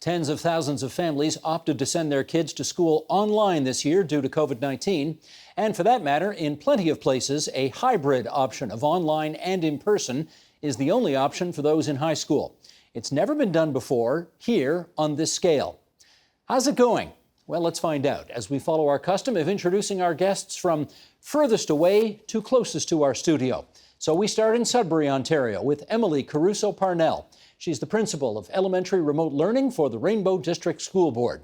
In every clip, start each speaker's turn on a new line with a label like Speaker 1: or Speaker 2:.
Speaker 1: Tens of thousands of families opted to send their kids to school online this year due to COVID-19. And for that matter, in plenty of places, a hybrid option of online and in person is the only option for those in high school. It's never been done before here on this scale. How's it going? Well, let's find out as we follow our custom of introducing our guests from furthest away to closest to our studio. So we start in Sudbury, Ontario with Emily Caruso Parnell. She's the principal of elementary remote learning for the Rainbow District School Board.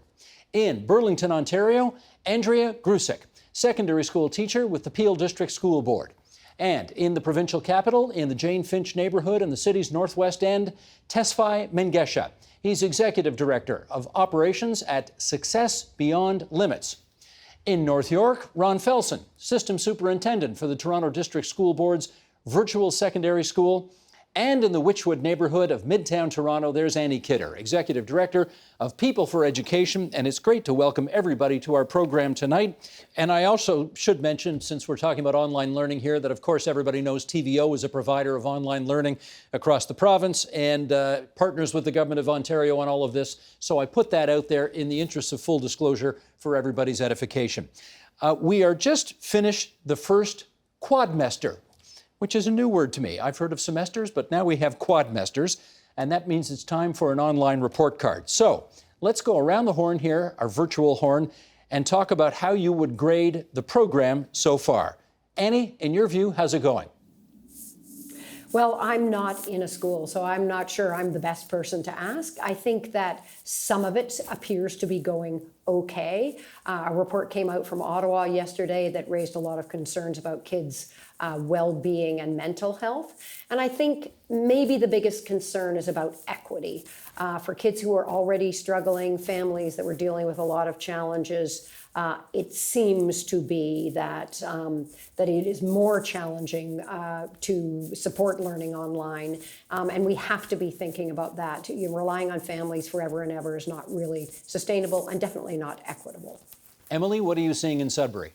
Speaker 1: In Burlington, Ontario, Andrea Grusik, secondary school teacher with the Peel District School Board. And in the provincial capital, in the Jane Finch neighborhood in the city's northwest end, Tesfaye Mengesha. He's executive director of operations at Success Beyond Limits. In North York, Ron Felson, system superintendent for the Toronto District School Board's virtual secondary school. And in the Witchwood neighborhood of Midtown Toronto, there's Annie Kidder, Executive Director of People for Education. And it's great to welcome everybody to our program tonight. And I also should mention, since we're talking about online learning here, that of course everybody knows TVO is a provider of online learning across the province and partners with the Government of Ontario on all of this. So I put that out there in the interest of full disclosure for everybody's edification. We are just finished the first quadmester, which is a new word to me. I've heard of semesters, but now we have quadmesters, and that means it's time for an online report card. So let's go around the horn here, our virtual horn, and talk about how you would grade the program so far. Annie, in your view, how's it going?
Speaker 2: Well, I'm not in a school, so I'm not sure I'm the best person to ask. I think that some of it appears to be going okay. A report came out from Ottawa yesterday that raised a lot of concerns about kids' well-being and mental health. And I think maybe the biggest concern is about equity. For kids who are already struggling, families that were dealing with a lot of challenges, it seems to be that that it is more challenging to support learning online, and we have to be thinking about that. Relying on families forever and ever is not really sustainable and definitely not equitable.
Speaker 1: Emily, what are you seeing in Sudbury?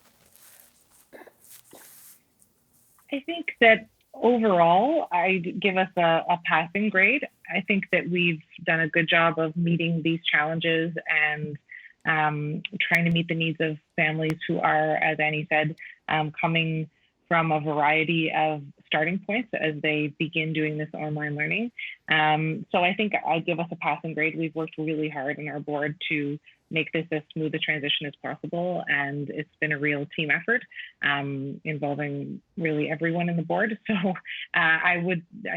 Speaker 3: I think that overall, I'd give us a passing grade. I think that we've done a good job of meeting these challenges and trying to meet the needs of families who are, as Annie said, coming from a variety of starting points as they begin doing this online learning. So I think I'd give us a passing grade. We've worked really hard in our board to make this as smooth a transition as possible, and it's been a real team effort involving really everyone in the board. So I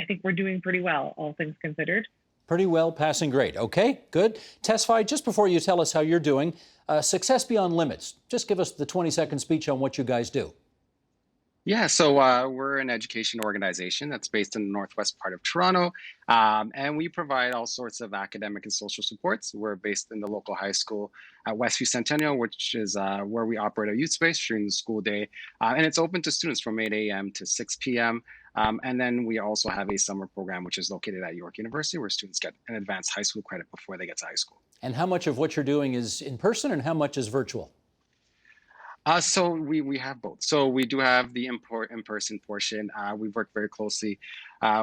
Speaker 3: think we're doing pretty well, all things considered.
Speaker 1: Pretty well, passing grade. Okay, good. Tesfaye, just before you tell us how you're doing, Success Beyond Limits. Just give us the 20-second speech on what you guys do.
Speaker 4: Yeah, so we're an education organization that's based in the northwest part of Toronto, and we provide all sorts of academic and social supports. We're based in the local high school at Westview Centennial, which is where we operate our youth space during the school day, and it's open to students from 8 a.m. to 6 p.m. And then we also have a summer program, which is located at York University, where students get an advanced high school credit before they get to high school.
Speaker 1: And how much of what you're doing is in person and how much is virtual?
Speaker 4: So we have both. So we do have the in-person portion. We've worked very closely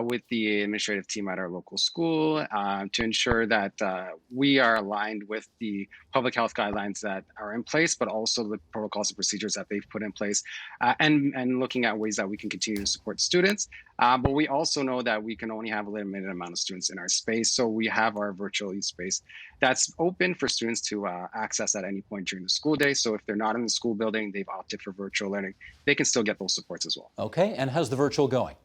Speaker 4: with the administrative team at our local school to ensure that we are aligned with the public health guidelines that are in place, but also the protocols and procedures that they've put in place, and looking at ways that we can continue to support students. But we also know that we can only have a limited amount of students in our space. So we have our virtual youth space that's open for students to access at any point during the school day. So if they're not in the school building, they've opted for virtual learning, they can still get those supports as well.
Speaker 1: Okay, and how's the virtual going?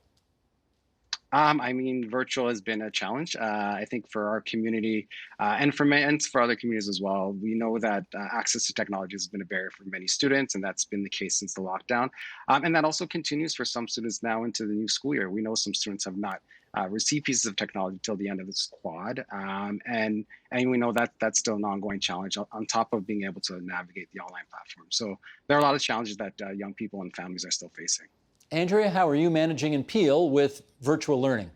Speaker 4: I mean, virtual has been a challenge, I think, for our community and for other communities as well. We know that access to technology has been a barrier for many students, and that's been the case since the lockdown. And that also continues for some students now into the new school year. We know some students have not received pieces of technology till the end of this quad. And we know that that's still an ongoing challenge on top of being able to navigate the online platform. So there are a lot of challenges that young people and families are still facing.
Speaker 1: Andrea, how are you managing in Peel with virtual learning?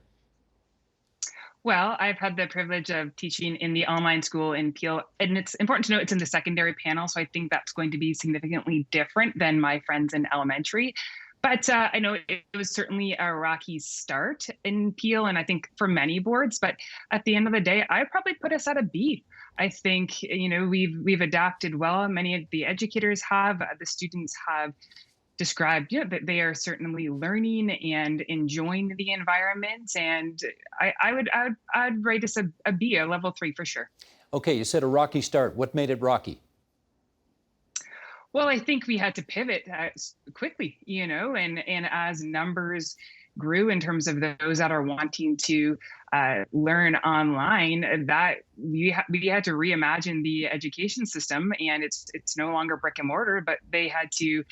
Speaker 5: Well, I've had the privilege of teaching in the online school in Peel, and it's important to note it's in the secondary panel, so I think that's going to be significantly different than my friends in elementary. But I know it was certainly a rocky start in Peel, and I think for many boards. But at the end of the day, I'd probably put us at a B. I think we've adapted well. Many of the educators have. The students have described that they are certainly learning and enjoying the environment. And I'd rate us a B, a level 3 for sure.
Speaker 1: Okay, you said a rocky start. What made it rocky?
Speaker 5: Well, I think we had to pivot quickly, and as numbers grew in terms of those that are wanting to learn online, that we had to reimagine the education system, and it's no longer brick and mortar, but they had to,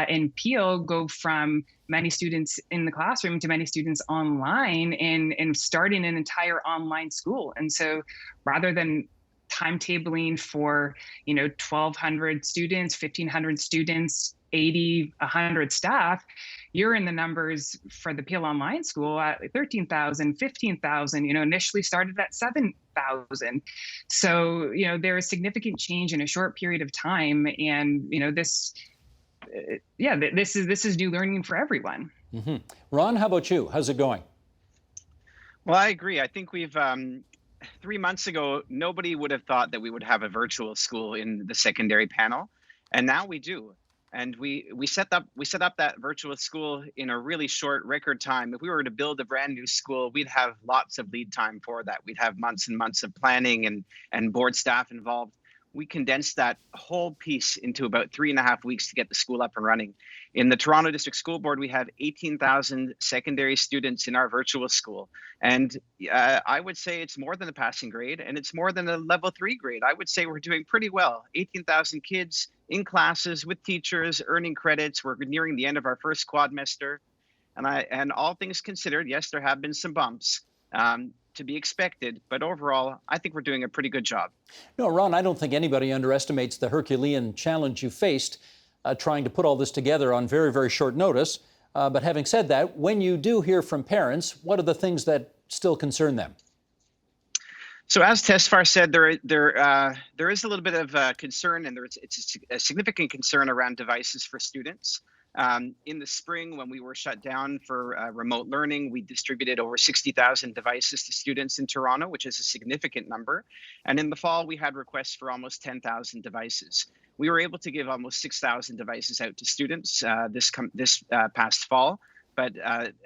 Speaker 5: in Peel, go from many students in the classroom to many students online, and starting an entire online school. And so, rather than timetabling for 1,200 students, 1,500 students, 80, 100 staff, you're in the numbers for the Peel Online School at 13,000, 15,000, initially started at 7,000. So, there is significant change in a short period of time. And, this is new learning for everyone.
Speaker 1: Mm-hmm. Ron, how about you? How's it going?
Speaker 6: Well, I agree. I think we've 3 months ago, nobody would have thought that we would have a virtual school in the secondary panel, and now we do. And we set up that virtual school in a really short record time. If we were to build a brand new school, we'd have lots of lead time for that. We'd have months and months of planning and board staff involved. We condensed that whole piece into about 3.5 weeks to get the school up and running. In the Toronto District School Board, we have 18,000 secondary students in our virtual school. And I would say it's more than a passing grade, and it's more than a level 3 grade. I would say we're doing pretty well. 18,000 kids in classes with teachers, earning credits. We're nearing the end of our first quadmester. And all things considered, yes, there have been some bumps. To be expected, but overall, I think we're doing a pretty good job.
Speaker 1: No, Ron, I don't think anybody underestimates the Herculean challenge you faced trying to put all this together on very, very short notice. But having said that, when you do hear from parents, what are the things that still concern them?
Speaker 6: So as Tesfar said, there is a little bit of concern, and it's a significant concern around devices for students. In the spring, when we were shut down for remote learning, we distributed over 60,000 devices to students in Toronto, which is a significant number. And in the fall, we had requests for almost 10,000 devices. We were able to give almost 6,000 devices out to students this past fall. But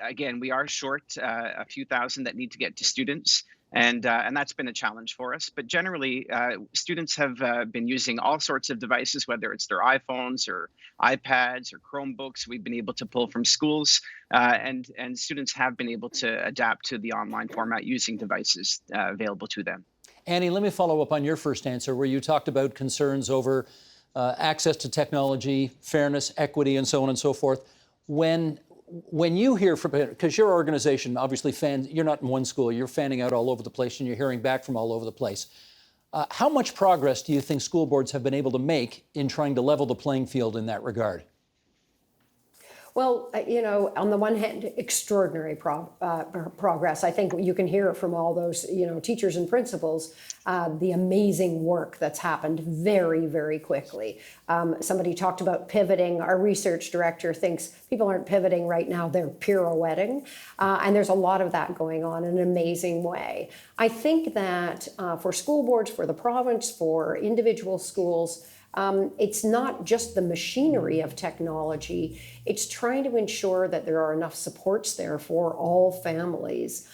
Speaker 6: again, we are short a few thousand that need to get to students. And that's been a challenge for us. But generally, students have been using all sorts of devices, whether it's their iPhones or iPads or Chromebooks we've been able to pull from schools. And students have been able to adapt to the online format using devices available to them.
Speaker 1: Annie, let me follow up on your first answer where you talked about concerns over access to technology, fairness, equity, and so on and so forth. When you hear from, because your organization obviously you're not in one school, you're fanning out all over the place and you're hearing back from all over the place. How much progress do you think school boards have been able to make in trying to level the playing field in that regard?
Speaker 2: Well, on the one hand, extraordinary progress. I think you can hear it from all those, teachers and principals, the amazing work that's happened very, very quickly. Somebody talked about pivoting. Our research director thinks people aren't pivoting right now, they're pirouetting. And there's a lot of that going on in an amazing way. I think that for school boards, for the province, for individual schools, it's not just the machinery of technology, it's trying to ensure that there are enough supports there for all families.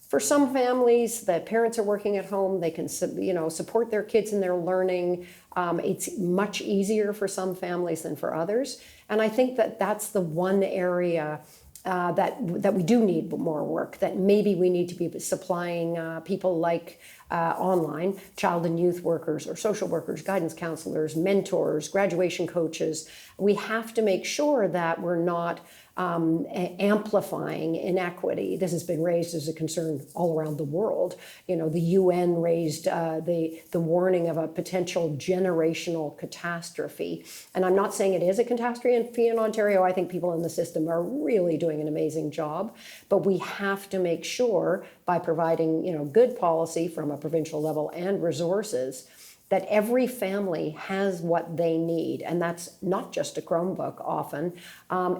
Speaker 2: For some families, the parents are working at home, they can support their kids in their learning. It's much easier for some families than for others. And I think that that's the one area that we do need more work, that maybe we need to be supplying people like online, child and youth workers or social workers, guidance counselors, mentors, graduation coaches. We have to make sure that we're not amplifying inequity. This has been raised as a concern all around the world. The UN raised the warning of a potential generational catastrophe. And I'm not saying it is a catastrophe in Ontario. I think people in the system are really doing an amazing job. But we have to make sure by providing good policy from a provincial level and resources that every family has what they need. And that's not just a Chromebook often,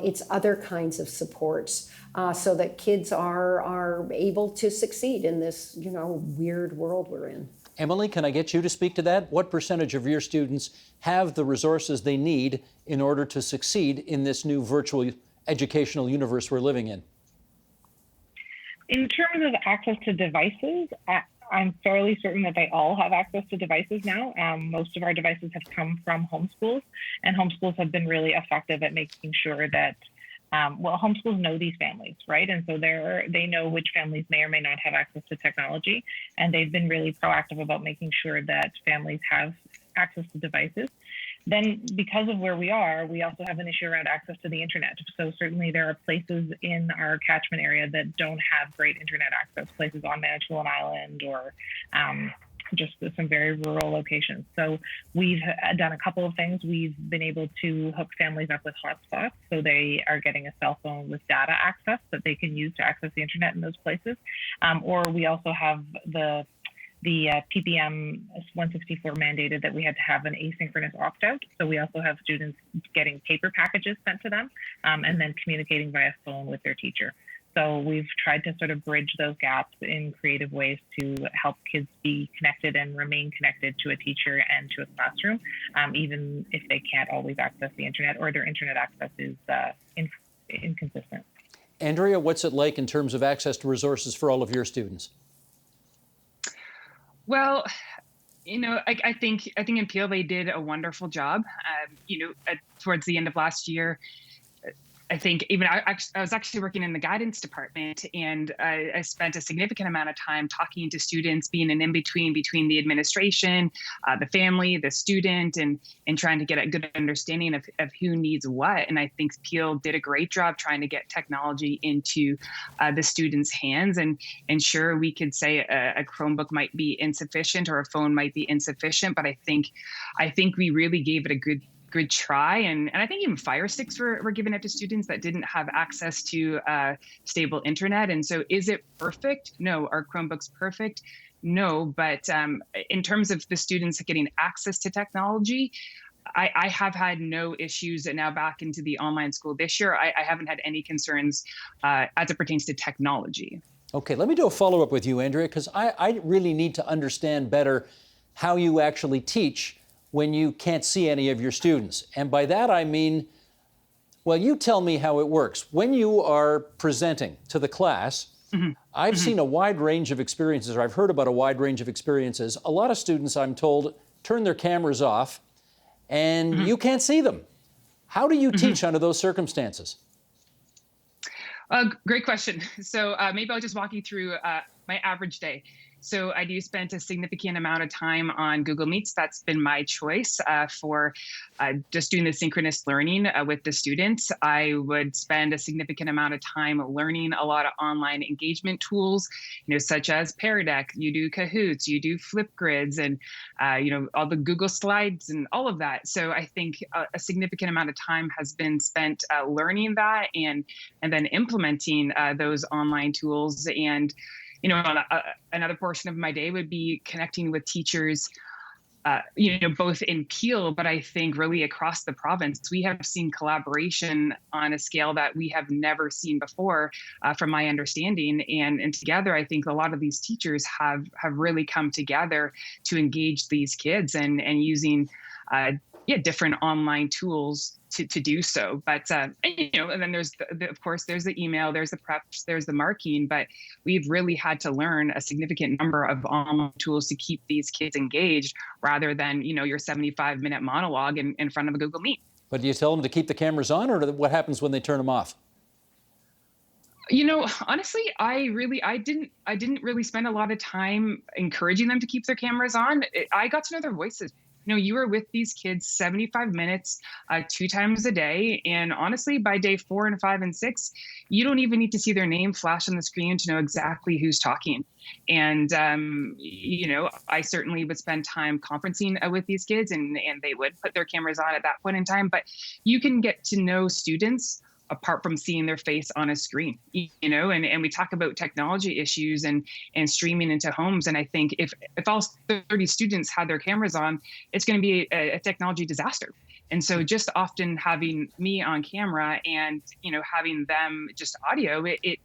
Speaker 2: it's other kinds of supports so that kids are able to succeed in this, weird world we're in.
Speaker 1: Emily, can I get you to speak to that? What percentage of your students have the resources they need in order to succeed in this new virtual educational universe we're living in?
Speaker 3: In terms of access to devices, I'm fairly certain that they all have access to devices now. Most of our devices have come from homeschools, and homeschools have been really effective at making sure that, homeschools know these families, right? And so they know which families may or may not have access to technology, and they've been really proactive about making sure that families have access to devices. Then, because of where we are, we also have an issue around access to the internet. So certainly there are places in our catchment area that don't have great internet access, places on Manitoulin Island or just some very rural locations. So we've done a couple of things. We've been able to hook families up with hotspots, so they are getting a cell phone with data access that they can use to access the internet in those places. Or we also have the PPM 164 mandated that we had to have an asynchronous opt-out. So we also have students getting paper packages sent to them and then communicating via phone with their teacher. So we've tried to sort of bridge those gaps in creative ways to help kids be connected and remain connected to a teacher and to a classroom, even if they can't always access the internet or their internet access is inconsistent.
Speaker 1: Andrea, what's it like in terms of access to resources for all of your students?
Speaker 5: Well, I think in Peel they did a wonderful job. Towards the end of last year, I think even I was actually working in the guidance department, and I spent a significant amount of time talking to students, being an in-between between the administration, the family, the student, and trying to get a good understanding of who needs what. And I think Peel did a great job trying to get technology into the students' hands. And sure, we could say a Chromebook might be insufficient or a phone might be insufficient, but I think we really gave it a good try. And I think even Fire Sticks were given out to students that didn't have access to stable internet. And so is it perfect? No. Are Chromebooks perfect? No. But in terms of the students getting access to technology, I have had no issues. And now back into the online school this year, I haven't had any concerns as it pertains to technology.
Speaker 1: Okay, let me do a follow-up with you, Andrea, because I really need to understand better how you actually teach when you can't see any of your students. And by that I mean, well, you tell me how it works. When you are presenting to the class, I've seen a wide range of experiences, or I've heard about a wide range of experiences. A lot of students, I'm told, turn their cameras off and you can't see them. How do you teach under those circumstances?
Speaker 5: Great question. So maybe I'll just walk you through my average day. So I do spend a significant amount of time on Google Meets. That's been my choice for just doing the synchronous learning with the students. I would spend a significant amount of time learning a lot of online engagement tools, such as Pear Deck. You do Kahoots, you do Flipgrids, and all the Google Slides and all of that. So I think a significant amount of time has been spent learning that and then implementing those online tools. And another portion of my day would be connecting with teachers, both in Peel, but I think really across the province. We have seen collaboration on a scale that we have never seen before, from my understanding. And together, I think a lot of these teachers have really come together to engage these kids and using different online tools to do so. But and then there's of course there's the email, there's the preps, there's the marking, but we've really had to learn a significant number of online tools to keep these kids engaged rather than your 75-minute monologue in front of a Google Meet.
Speaker 1: But do you tell them to keep the cameras on, or what happens when they turn them off?
Speaker 5: Honestly, I didn't really spend a lot of time encouraging them to keep their cameras on. I got to know their voices. You were with these kids 75 minutes, 2 times a day. And honestly, by day 4 and 5 and 6, you don't even need to see their name flash on the screen to know exactly who's talking. And, I certainly would spend time conferencing with these kids and they would put their cameras on at that point in time. But you can get to know students apart from seeing their face on a screen, and we talk about technology issues and streaming into homes. And I think if all 30 students had their cameras on, it's going to be a technology disaster. And so just often having me on camera and, having them just audio, it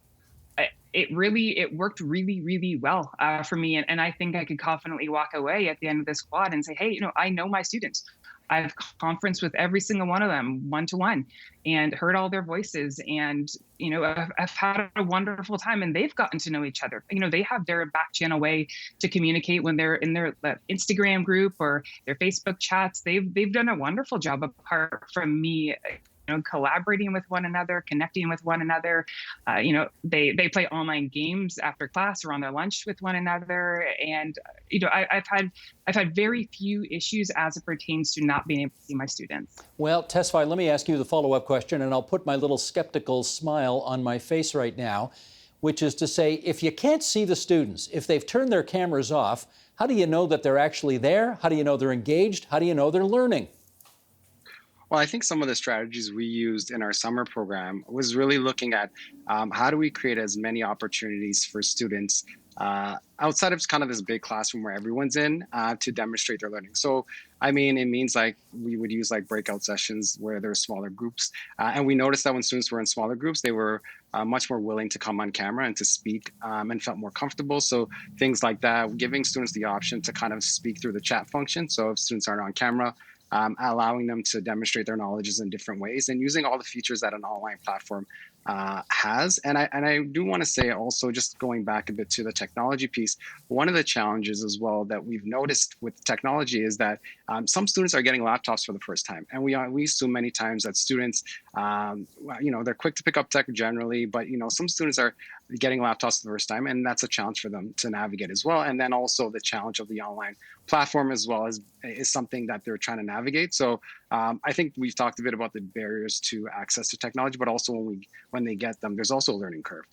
Speaker 5: worked really, really well for me. And I think I could confidently walk away at the end of this quad and say, hey, I know my students. I've conferenced with every single one of them one-to-one and heard all their voices. And, I've had a wonderful time, and they've gotten to know each other. They have their back channel way to communicate when they're in their Instagram group or their Facebook chats. They've done a wonderful job apart from me, collaborating with one another, connecting with one another. They play online games after class or on their lunch with one another. And, I've had very few issues as it pertains to not being able to see my students.
Speaker 1: Well, Tesfaye, let me ask you the follow-up question, and I'll put my little skeptical smile on my face right now, which is to say, if you can't see the students, if they've turned their cameras off, how do you know that they're actually there? How do you know they're engaged? How do you know they're learning?
Speaker 4: Well, I think some of the strategies we used in our summer program was really looking at how do we create as many opportunities for students outside of kind of this big classroom where everyone's in to demonstrate their learning. So, it means like we would use like breakout sessions where there's smaller groups. And we noticed that when students were in smaller groups, they were much more willing to come on camera and to speak and felt more comfortable. So things like that, giving students the option to kind of speak through the chat function. So if students aren't on camera, allowing them to demonstrate their knowledges in different ways and using all the features that an online platform has. And I do want to say also, just going back a bit to the technology piece, one of the challenges as well that we've noticed with technology is that some students are getting laptops for the first time. And we assume many times that students, they're quick to pick up tech generally, but, some students are getting laptops for the first time, and that's a challenge for them to navigate as well. And then also the challenge of the online platform as well is something that they're trying to navigate. So I think we've talked a bit about the barriers to access to technology, but also when they get them, there's also a learning curve.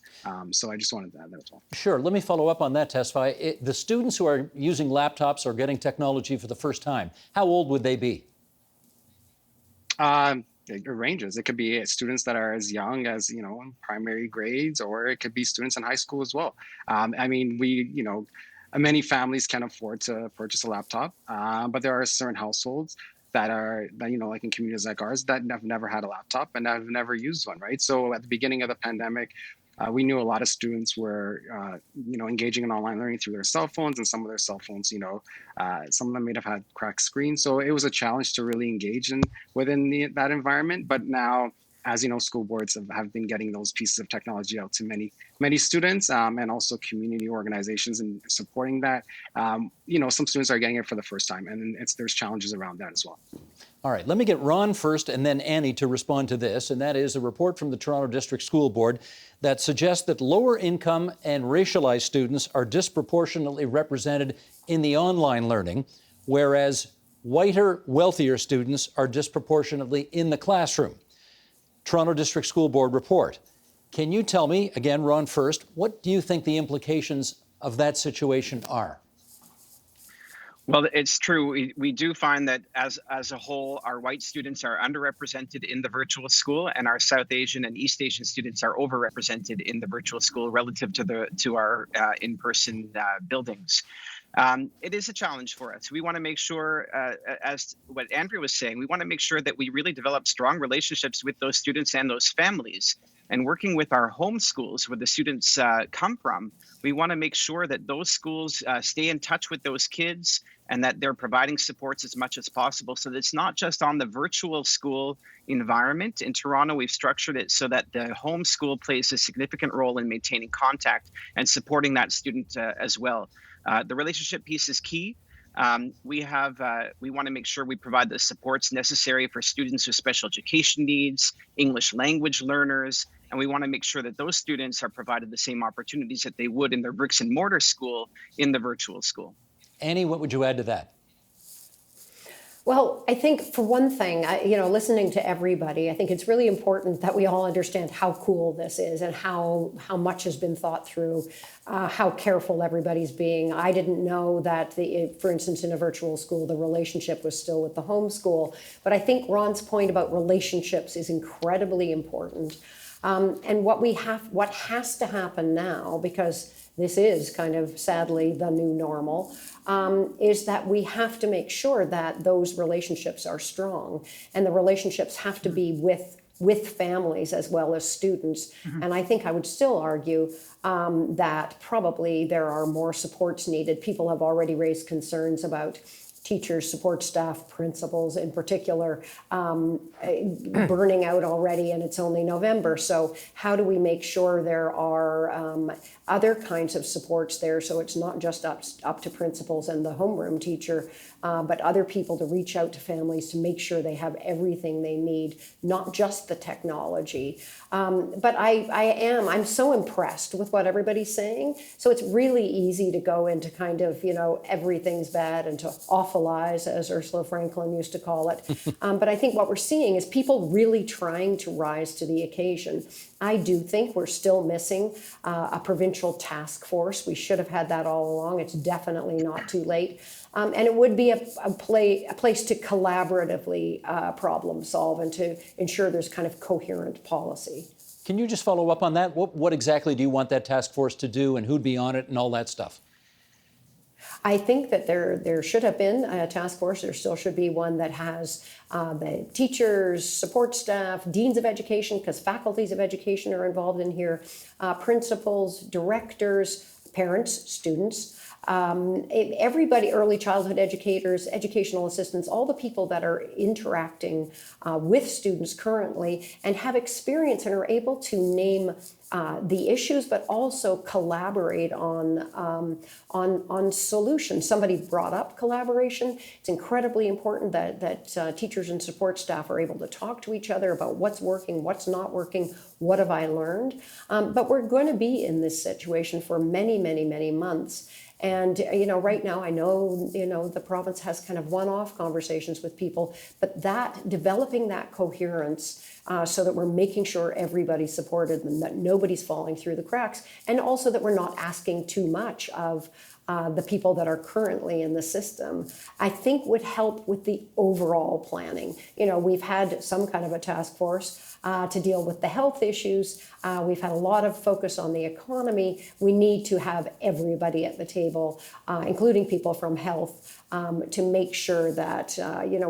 Speaker 4: So I just wanted to add that as well.
Speaker 1: Sure. Let me follow up on that, Tesfaye. The students who are using laptops or getting technology for the first time, how old would they be?
Speaker 4: It ranges. It could be students that are as young as, primary grades, or it could be students in high school as well. Many families can afford to purchase a laptop, but there are certain households that like in communities like ours, that have never had a laptop and have never used one, right? So at the beginning of the pandemic, we knew a lot of students were, engaging in online learning through their cell phones, and some of their cell phones, some of them may have had cracked screens. So it was a challenge to really engage within that environment. But now, as you know, school boards have been getting those pieces of technology out to many students, and also community organizations and supporting that. Some students are getting it for the first time, and there's challenges around that as well.
Speaker 1: All right, let me get Ron first and then Annie to respond to this, and that is a report from the Toronto District School Board that suggests that lower income and racialized students are disproportionately represented in the online learning, whereas whiter, wealthier students are disproportionately in the classroom. Toronto District School Board report. Can you tell me, again, Ron first, what do you think the implications of that situation are?
Speaker 6: Well, it's true. We do find that as a whole, our white students are underrepresented in the virtual school, and our South Asian and East Asian students are overrepresented in the virtual school relative to our in-person buildings. It is a challenge for us. We want to make sure, as what Andrea was saying, we want to make sure that we really develop strong relationships with those students and those families. And working with our home schools where the students come from, we want to make sure that those schools stay in touch with those kids and that they're providing supports as much as possible. So that it's not just on the virtual school environment. In Toronto, we've structured it so that the home school plays a significant role in maintaining contact and supporting that student as well. The relationship piece is key. We want to make sure we provide the supports necessary for students with special education needs, English language learners, and we want to make sure that those students are provided the same opportunities that they would in their bricks and mortar school in the virtual school.
Speaker 1: Annie, what would you add to that?
Speaker 2: Well, I think for one thing, listening to everybody, I think it's really important that we all understand how cool this is and how much has been thought through, how careful everybody's being. I didn't know that, for instance, in a virtual school, the relationship was still with the homeschool. But I think Ron's point about relationships is incredibly important. And what has to happen now, because this is kind of sadly the new normal, is that we have to make sure that those relationships are strong, and the relationships have to be with families as well as students. And I think I would still argue that probably there are more supports needed. People have already raised concerns about teachers, support staff, principals in particular, burning out already, and it's only November. So how do we make sure there are other kinds of supports there, so it's not just up to principals and the homeroom teacher, but other people to reach out to families to make sure they have everything they need, not just the technology. But I'm so impressed with what everybody's saying. So it's really easy to go into kind of, everything's bad and to awfulize, as Ursula Franklin used to call it. But I think what we're seeing is people really trying to rise to the occasion. I do think we're still missing a provincial task force. We should have had that all along. It's definitely not too late. And it would be a place to collaboratively problem solve and to ensure there's kind of coherent policy.
Speaker 1: Can you just follow up on that? What exactly do you want that task force to do, and who'd be on it and all that stuff?
Speaker 2: I think that there should have been a task force. There still should be one that has the teachers, support staff, deans of education, because faculties of education are involved in here, principals, directors, parents, students, everybody, early childhood educators, educational assistants, all the people that are interacting with students currently and have experience and are able to name the issues, but also collaborate on solutions. Somebody brought up collaboration. It's incredibly important that teachers and support staff are able to talk to each other about what's working, what's not working, what have I learned. But we're going to be in this situation for many, many, many months. And, right now I know, the province has kind of one-off conversations with people, but developing that coherence so that we're making sure everybody's supported and that nobody's falling through the cracks, and also that we're not asking too much of the people that are currently in the system, I think would help with the overall planning. We've had some kind of a task force to deal with the health issues. We've had a lot of focus on the economy. We need to have everybody at the table, including people from health, to make sure that,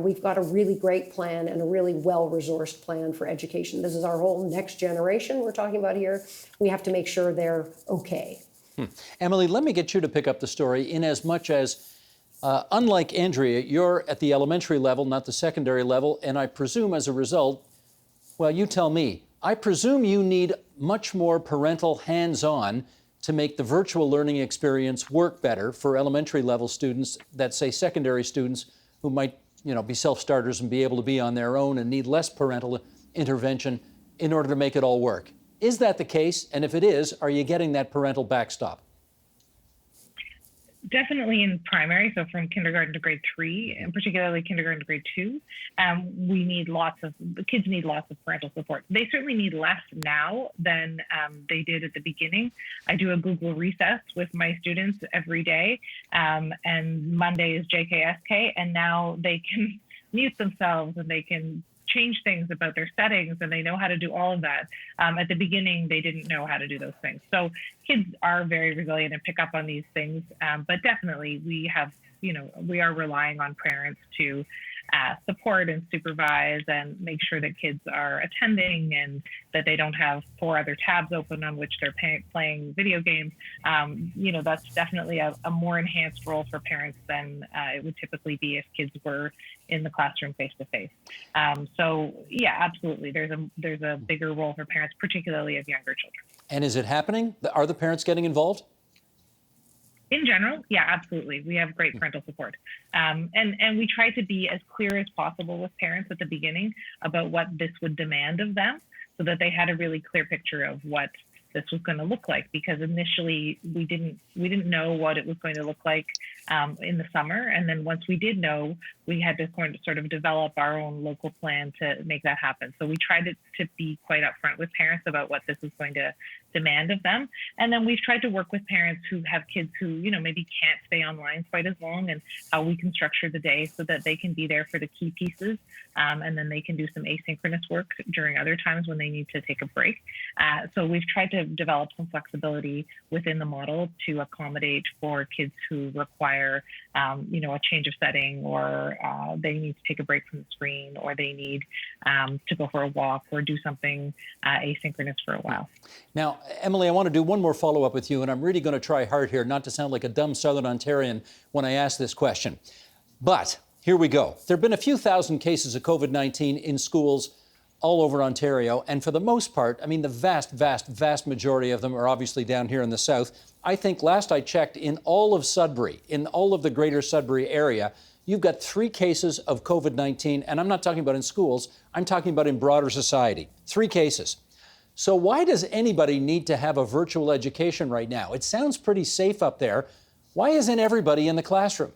Speaker 2: we've got a really great plan and a really well-resourced plan for education. This is our whole next generation we're talking about here. We have to make sure they're okay.
Speaker 1: Emily, let me get you to pick up the story in as much as, unlike Andrea, you're at the elementary level, not the secondary level, and I presume as a result, well, you tell me, I presume you need much more parental hands-on to make the virtual learning experience work better for elementary level students that, say, secondary students who might, be self-starters and be able to be on their own and need less parental intervention in order to make it all work. Is that the case? And if it is, are you getting that parental backstop?
Speaker 3: Definitely in primary, so from kindergarten to grade 3, and particularly kindergarten to grade 2, the kids need lots of parental support. They certainly need less now than they did at the beginning. I do a Google Recess with my students every day, and Monday is JKSK, and now they can mute themselves and they can change things about their settings, and they know how to do all of that. At the beginning, they didn't know how to do those things. So kids are very resilient and pick up on these things. But definitely we are relying on parents to support and supervise and make sure that kids are attending and that they don't have 4 other tabs open on which they're playing video games. That's definitely a more enhanced role for parents than it would typically be if kids were in the classroom face to face. So yeah, absolutely. There's a bigger role for parents, particularly of younger children.
Speaker 1: And is it happening? Are the parents getting involved?
Speaker 3: In general, yeah, absolutely. We have great parental support. And we try to be as clear as possible with parents at the beginning about what this would demand of them so that they had a really clear picture of what this was going to look like, because initially we didn't know what it was going to look like in the summer, and then once we did know, we had to sort of develop our own local plan to make that happen. So we tried to be quite upfront with parents about what this was going to demand of them, and then we've tried to work with parents who have kids who maybe can't stay online quite as long, and how we can structure the day so that they can be there for the key pieces, and then they can do some asynchronous work during other times when they need to take a break. So we've tried to develop some flexibility within the model to accommodate for kids who require, a change of setting, or they need to take a break from the screen, or they need to go for a walk or do something asynchronous for a while.
Speaker 1: Now, Emily, I want to do one more follow-up with you, and I'm really going to try hard here not to sound like a dumb Southern Ontarian when I ask this question. But here we go. There have been a few thousand cases of COVID-19 in schools all over Ontario, and for the most part, I mean, the vast majority of them are obviously down here in the south. I think last I checked, in all of Sudbury, in all of the greater Sudbury area, you've got 3 cases of COVID-19, and I'm not talking about in schools, I'm talking about in broader society. 3 cases. So why does anybody need to have a virtual education right now? It sounds pretty safe up there. Why isn't everybody in the classroom?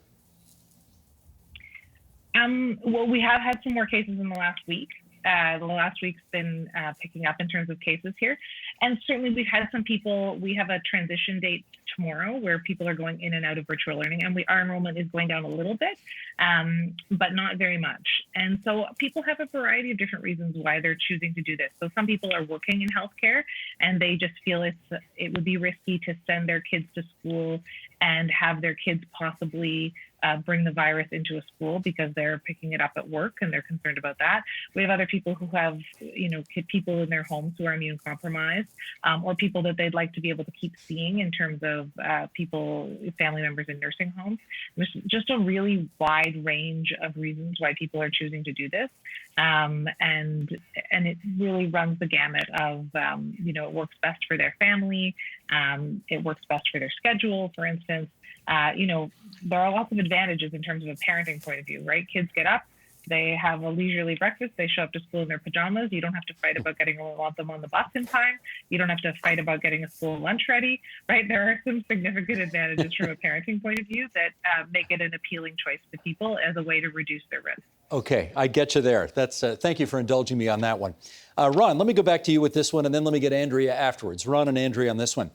Speaker 3: Well, we have had some more cases in the last week. The last week's been picking up in terms of cases here. And certainly we've had some people, we have a transition date tomorrow where people are going in and out of virtual learning, and our enrollment is going down a little bit, but not very much. And so people have a variety of different reasons why they're choosing to do this. So some people are working in healthcare, and they just feel it would be risky to send their kids to school and have their kids possibly bring the virus into a school because they're picking it up at work and they're concerned about that. We have other people who have, people in their homes who are immune compromised, or people that they'd like to be able to keep seeing in terms of family members in nursing homes. There's just a really wide range of reasons why people are choosing to do this. And it really runs the gamut of, it works best for their family. It works best for their schedule, for instance. There are lots of advantages in terms of a parenting point of view, right? Kids get up, they have a leisurely breakfast, they show up to school in their pajamas. You don't have to fight about getting them on the bus in time. You don't have to fight about getting a school lunch ready, right? There are some significant advantages from a parenting point of view that make it an appealing choice to people as a way to reduce their risk.
Speaker 1: Okay, I get you there. That's thank you for indulging me on that one. Ron, let me go back to you with this one, and then let me get Andrea afterwards. Ron and Andrea on this one.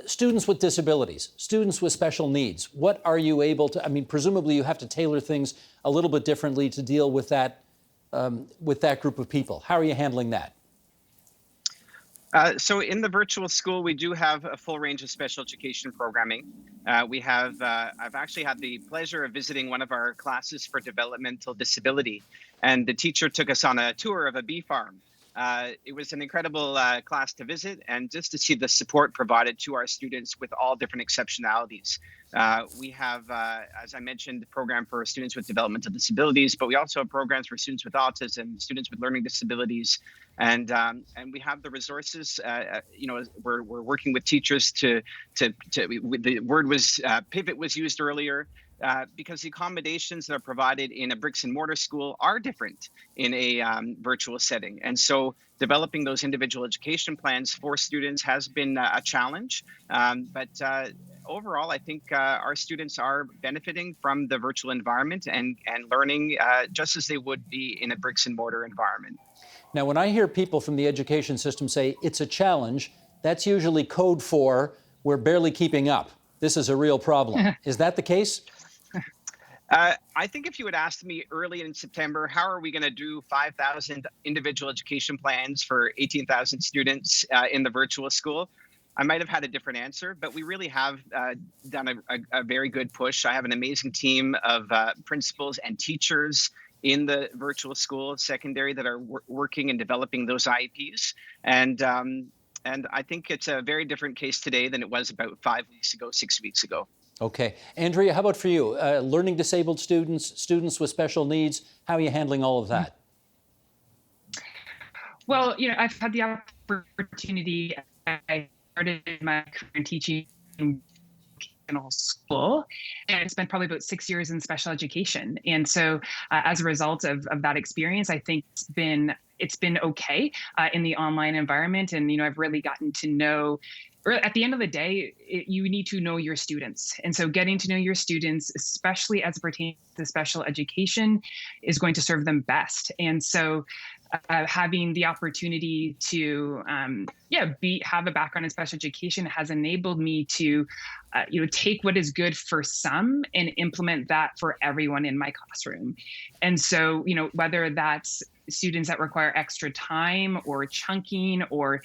Speaker 1: Students with disabilities, students with special needs, what are you able to, presumably you have to tailor things a little bit differently to deal with that group of people. How are you handling that?
Speaker 6: So in the virtual school, we do have a full range of special education programming. I've actually had the pleasure of visiting one of our classes for developmental disability, and the teacher took us on a tour of a bee farm. It was an incredible class to visit, and just to see the support provided to our students with all different exceptionalities. We have, as I mentioned, the program for students with developmental disabilities, but we also have programs for students with autism, students with learning disabilities, and we have the resources. We're working with teachers the word was pivot was used earlier. Because the accommodations that are provided in a bricks and mortar school are different in a virtual setting. And so developing those individual education plans for students has been a challenge. But overall, I think our students are benefiting from the virtual environment and learning just as they would be in a bricks and mortar environment.
Speaker 1: Now, when I hear people from the education system say it's a challenge, that's usually code for we're barely keeping up. This is a real problem. Is that the case?
Speaker 6: I think if you had asked me early in September, how are we going to do 5,000 individual education plans for 18,000 students in the virtual school, I might have had a different answer, but we really have done a very good push. I have an amazing team of principals and teachers in the virtual school secondary that are working and developing those IEPs. And I think it's a very different case today than it was about 5 weeks ago, 6 weeks ago.
Speaker 1: Okay. Andrea, how about for you? Learning disabled students, students with special needs, how are you handling all of that?
Speaker 5: Well, I've had the opportunity, I started my career in teaching in school, and I spent probably about 6 years in special education. And so as a result of that experience, I think it's been it's been okay in the online environment. And, I've really gotten to know, or at the end of the day, you need to know your students. And so getting to know your students, especially as it pertains to special education, is going to serve them best. And so having the opportunity to have a background in special education has enabled me to take what is good for some and implement that for everyone in my classroom. And so whether that's students that require extra time or chunking or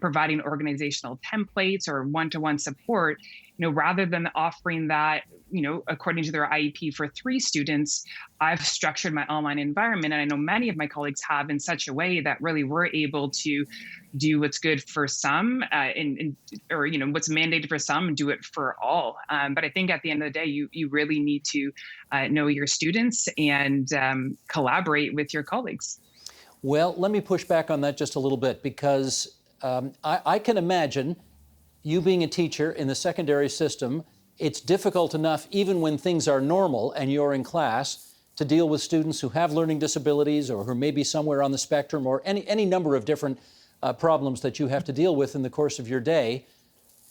Speaker 5: providing organizational templates or one-to-one support, rather than offering that according to their IEP for 3 students, I've structured my online environment, and I know many of my colleagues have, in such a way that really we're able to do what's good for some or what's mandated for some and do it for all. But I think at the end of the day, you really need to know your students and collaborate with your colleagues.
Speaker 1: Well, let me push back on that just a little bit, because I can imagine you being a teacher in the secondary system, it's difficult enough even when things are normal and you're in class to deal with students who have learning disabilities or who may be somewhere on the spectrum, or any number of different problems that you have to deal with in the course of your day.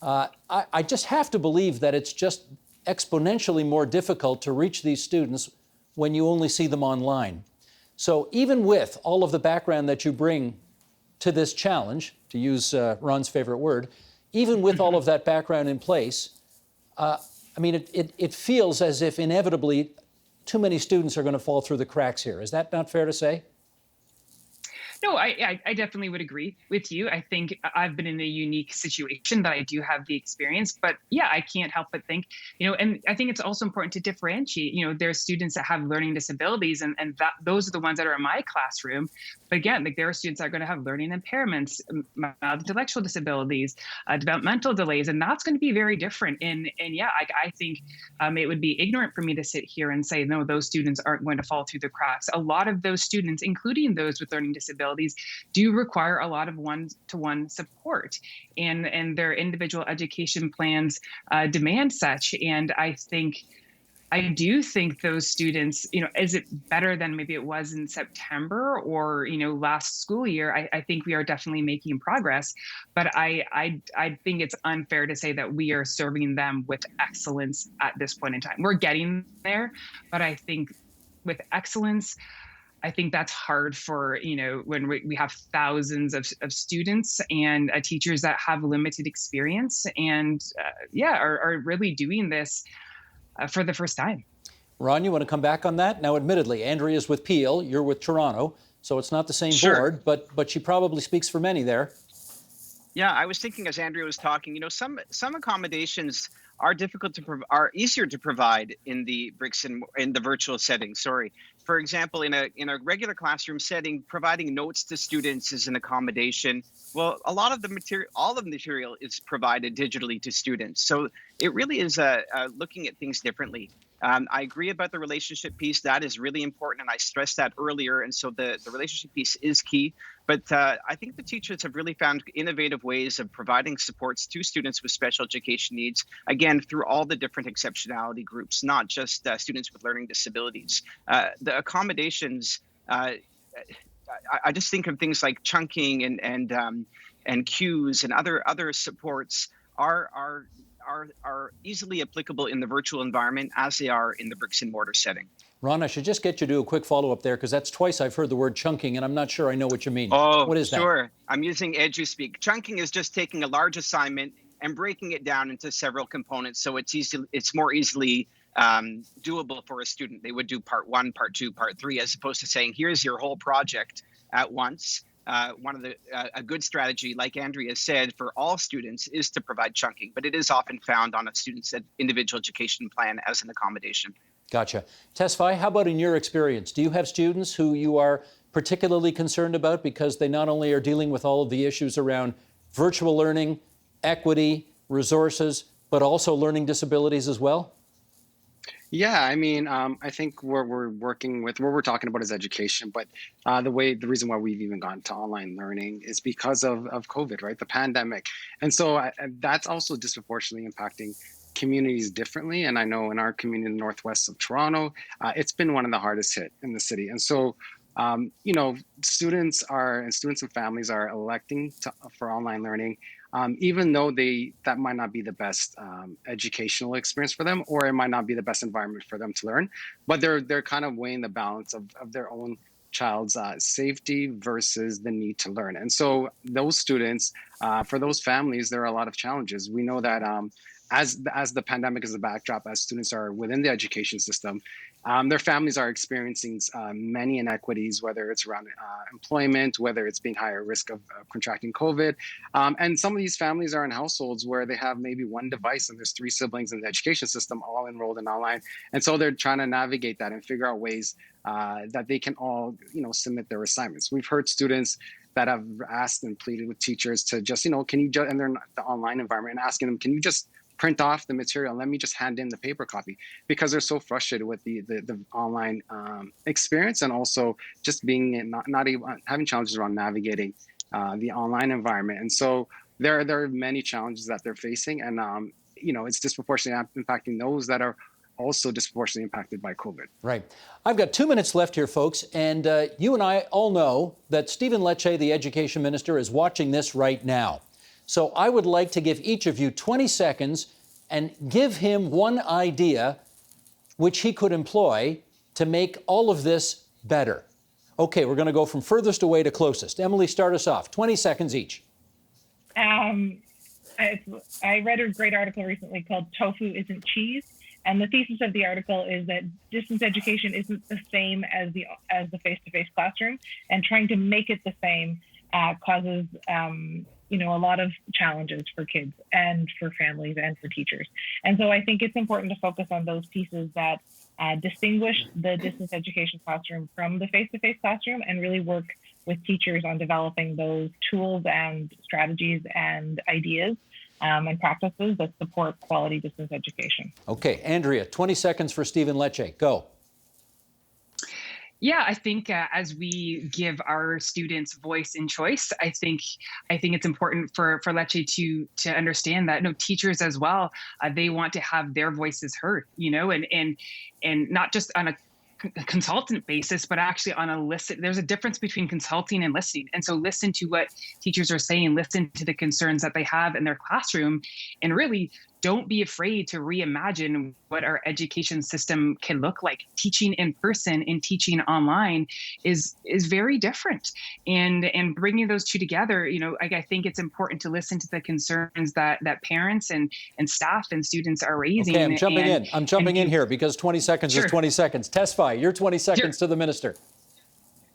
Speaker 1: I just have to believe that it's just exponentially more difficult to reach these students when you only see them online. So even with all of the background that you bring to this challenge, to use Ron's favorite word, even with all of that background in place, it feels as if inevitably too many students are going to fall through the cracks here. Is that not fair to say?
Speaker 5: No, I definitely would agree with you. I think I've been in a unique situation that I do have the experience, but yeah, I can't help but think, and I think it's also important to differentiate, there's students that have learning disabilities and that those are the ones that are in my classroom. But again, there are students that are going to have learning impairments, mild intellectual disabilities, developmental delays, and that's going to be very different. And yeah, I think it would be ignorant for me to sit here and say, no, those students aren't going to fall through the cracks. A lot of those students, including those with learning disabilities, do require a lot of one-to-one support, and their individual education plans demand such. And I do think those students, is it better than maybe it was in September or, last school year? I think we are definitely making progress, but I think it's unfair to say that we are serving them with excellence at this point in time. We're getting there, but I think with excellence, I think that's hard for, when we have thousands of students and teachers that have limited experience and are really doing this for the first time.
Speaker 1: Ron, you want to come back on that? Now, admittedly, Andrea's with Peel, you're with Toronto, so it's not the same board, but she probably speaks for many there.
Speaker 6: Yeah, I was thinking as Andrea was talking, some accommodations are are easier to provide in the virtual setting. Sorry. For example, in a regular classroom setting, providing notes to students is an accommodation. Well, all of the material is provided digitally to students. So it really is looking at things differently. I agree about the relationship piece. That is really important, and I stressed that earlier. And so the relationship piece is key. But I think the teachers have really found innovative ways of providing supports to students with special education needs, again, through all the different exceptionality groups, not just students with learning disabilities. The accommodations, I just think of things like chunking and cues and other supports are easily applicable in the virtual environment as they are in the bricks and mortar setting.
Speaker 1: Ron, I should just get you to do a quick follow-up there, because that's twice I've heard the word chunking, and I'm not sure I know what you mean.
Speaker 6: Oh,
Speaker 1: what is that?
Speaker 6: Sure. I'm using EduSpeak. Chunking is just taking a large assignment and breaking it down into several components, so it's more easily doable for a student. They would do part 1, part 2, part 3, as opposed to saying, here's your whole project at once. A good strategy, like Andrea said, for all students is to provide chunking, but it is often found on a student's individual education plan as an accommodation.
Speaker 1: Gotcha. Tesfai, how about in your experience? Do you have students who you are particularly concerned about because they not only are dealing with all of the issues around virtual learning, equity, resources, but also learning disabilities as well?
Speaker 4: Yeah, I think what we're talking about is education, but the reason why we've even gone to online learning is because of COVID, right? The pandemic. And so that's also disproportionately impacting communities differently. And I know in our community in the northwest of Toronto, it's been one of the hardest hit in the city. And so students and families are electing for online learning, even though that might not be the best educational experience for them, or it might not be the best environment for them to learn. But they're kind of weighing the balance of their own child's safety versus the need to learn. And so those students, for those families, there are a lot of challenges. We know that as the pandemic is a backdrop, as students are within the education system, their families are experiencing many inequities, whether it's around employment, whether it's being higher risk of contracting COVID. And some of these families are in households where they have maybe one device and there's 3 siblings in the education system all enrolled in online. And so they're trying to navigate that and figure out ways that they can all, submit their assignments. We've heard students that have asked and pleaded with teachers to just, can you just, and they're in the online environment, and asking them, can you just print off the material and let me just hand in the paper copy, because they're so frustrated with the online experience, and also just being not able, having challenges around navigating the online environment. And so there are many challenges that they're facing, and it's disproportionately impacting those that are also disproportionately impacted by COVID.
Speaker 1: Right. I've got 2 minutes left here, folks, and you and I all know that Stephen Lecce, the Education Minister, is watching this right now. So I would like to give each of you 20 seconds and give him one idea which he could employ to make all of this better. Okay, we're going to go from furthest away to closest. Emily, start us off. 20 seconds each.
Speaker 3: I read a great article recently called Tofu Isn't Cheese. And the thesis of the article is that distance education isn't the same as the face-to-face classroom, and trying to make it the same causes a lot of challenges for kids and for families and for teachers. And so I think it's important to focus on those pieces that distinguish the distance education classroom from the face-to-face classroom, and really work with teachers on developing those tools and strategies and ideas and practices that support quality distance education.
Speaker 1: Okay, Andrea, 20 seconds for Stephen Lecce. Go.
Speaker 5: Yeah, I think as we give our students voice and choice, I think it's important for Lecce to understand that teachers as well, they want to have their voices heard, and not just on a consultant basis, but actually on a listen. There's a difference between consulting and listening. And so listen to what teachers are saying, listen to the concerns that they have in their classroom, and really don't be afraid to reimagine what our education system can look like. Teaching in person and teaching online is very different. And bringing those two together, I think it's important to listen to the concerns that parents and staff and students are raising.
Speaker 1: Okay, I'm jumping in here because 20 seconds
Speaker 5: Sure.
Speaker 1: is 20 seconds. Tesfai, your 20 seconds to the minister.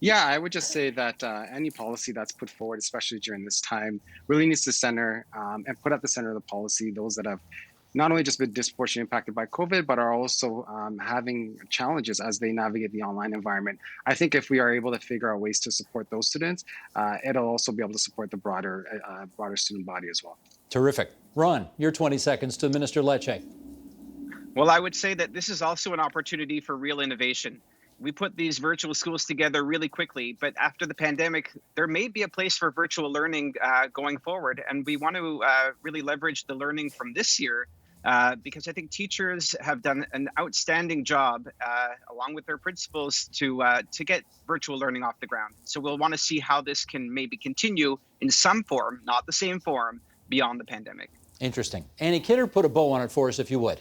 Speaker 4: Yeah, I would just say that any policy that's put forward, especially during this time, really needs to center and put at the center of the policy those that have not only just been disproportionately impacted by COVID, but are also having challenges as they navigate the online environment. I think if we are able to figure out ways to support those students, it'll also be able to support the broader student body as well.
Speaker 1: Terrific. Ron, your 20 seconds to Minister Lecce.
Speaker 6: Well, I would say that this is also an opportunity for real innovation. We put these virtual schools together really quickly, but after the pandemic, there may be a place for virtual learning going forward. And we want to really leverage the learning from this year because I think teachers have done an outstanding job, along with their principals, to get virtual learning off the ground. So we'll want to see how this can maybe continue in some form, not the same form, beyond the pandemic.
Speaker 1: Interesting. Annie Kidder, put a bow on it for us if you would.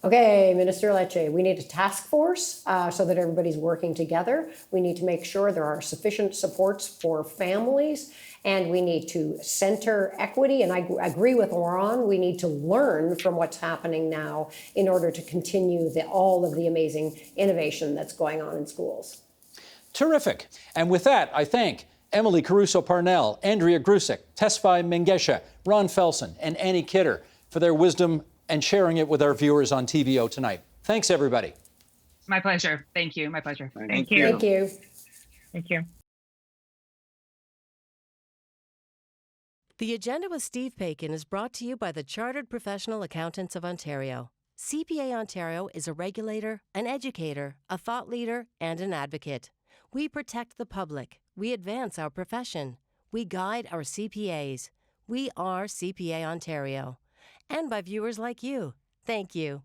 Speaker 2: Okay, Minister Lecce, we need a task force so that everybody's working together. We need to make sure there are sufficient supports for families, and we need to center equity. And I agree with Laurent, we need to learn from what's happening now in order to continue all of the amazing innovation that's going on in schools.
Speaker 1: Terrific. And with that, I thank Emily Caruso-Parnell, Andrea Grusik, Tesfai Mengesha, Ron Felsen, and Annie Kidder for their wisdom and sharing it with our viewers on TVO tonight. Thanks, everybody.
Speaker 5: My pleasure. Thank you. My pleasure.
Speaker 3: Thank you.
Speaker 2: Thank you.
Speaker 3: Thank you.
Speaker 7: The Agenda with Steve Paikin is brought to you by the Chartered Professional Accountants of Ontario. CPA Ontario is a regulator, an educator, a thought leader, and an advocate. We protect the public. We advance our profession. We guide our CPAs. We are CPA Ontario. And by viewers like you. Thank you.